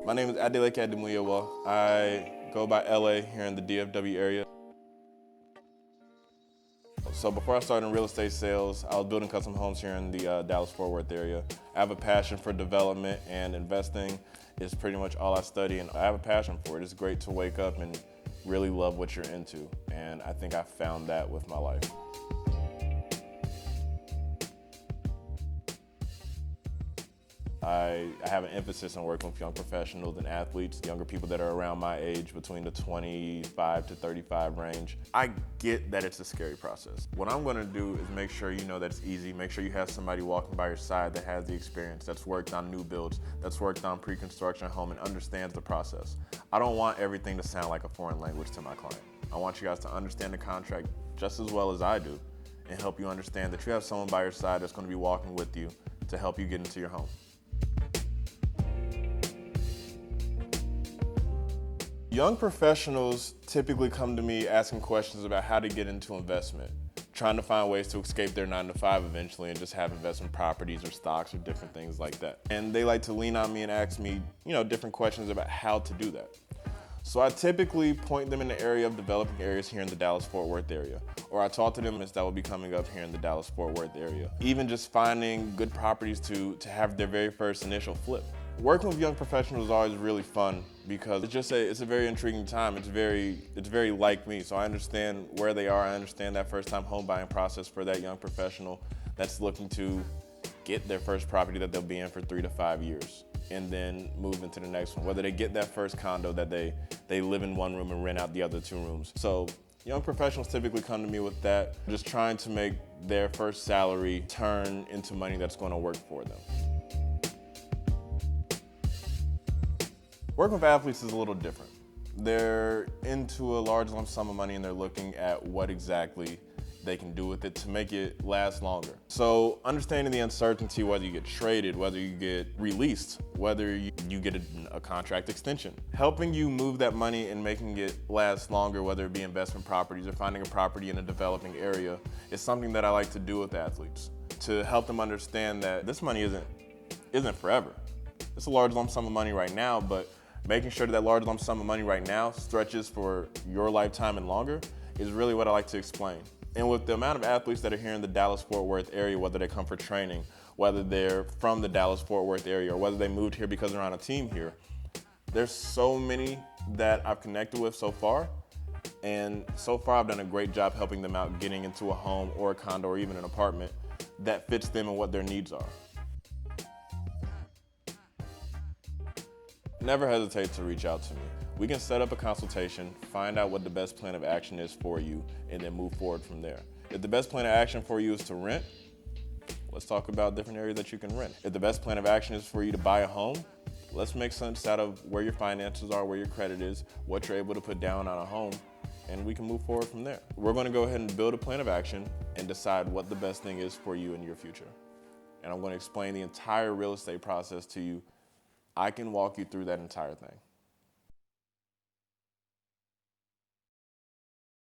My name is Adeleke Ademuyiwa. I go by LA here in the DFW area. So before I started in real estate sales, I was building custom homes here in the Dallas-Fort Worth area. I have a passion for development, and investing is pretty much all I study, and I have a passion for it. It's great to wake up and really love what you're into, and I think I found that with my life. I have an emphasis on working with young professionals and athletes, younger people that are around my age, between the 25 to 35 range. I get that it's a scary process. What I'm gonna do is make sure you know that it's easy, make sure you have somebody walking by your side that has the experience, that's worked on new builds, that's worked on pre-construction home and understands the process. I don't want everything to sound like a foreign language to my client. I want you guys to understand the contract just as well as I do and help you understand that you have someone by your side that's gonna be walking with you to help you get into your home. Young professionals typically come to me asking questions about how to get into investment, trying to find ways to escape their 9-to-5 eventually and just have investment properties or stocks or different things like that. And they like to lean on me and ask me, different questions about how to do that. So I typically point them in the area of developing areas here in the Dallas-Fort Worth area, or I talk to them as that will be coming up here in the Dallas-Fort Worth area. Even just finding good properties to have their very first initial flip. Working with young professionals is always really fun because it's a very intriguing time. It's very like me, so I understand where they are. I understand that first-time home buying process for that young professional that's looking to get their first property that they'll be in for 3 to 5 years and then move into the next one. Whether they get that first condo that they live in one room and rent out the other 2 rooms. So young professionals typically come to me with that, just trying to make their first salary turn into money that's going to work for them. Working with athletes is a little different. They're into a large lump sum of money and they're looking at what exactly they can do with it to make it last longer. So understanding the uncertainty, whether you get traded, whether you get released, whether you get a contract extension, helping you move that money and making it last longer, whether it be investment properties or finding a property in a developing area, is something that I like to do with athletes to help them understand that this money isn't forever. It's a large lump sum of money right now, but making sure that large lump sum of money right now stretches for your lifetime and longer is really what I like to explain. And with the amount of athletes that are here in the Dallas-Fort Worth area, whether they come for training, whether they're from the Dallas-Fort Worth area, or whether they moved here because they're on a team here, there's so many that I've connected with so far. And so far I've done a great job helping them out getting into a home or a condo or even an apartment that fits them and what their needs are. Never hesitate to reach out to me. We can set up a consultation, find out what the best plan of action is for you, and then move forward from there. If the best plan of action for you is to rent, let's talk about different areas that you can rent. If the best plan of action is for you to buy a home, let's make sense out of where your finances are, where your credit is, what you're able to put down on a home, and we can move forward from there. We're going to go ahead and build a plan of action and decide what the best thing is for you in your future. And I'm going to explain the entire real estate process to you. I can walk you through that entire thing.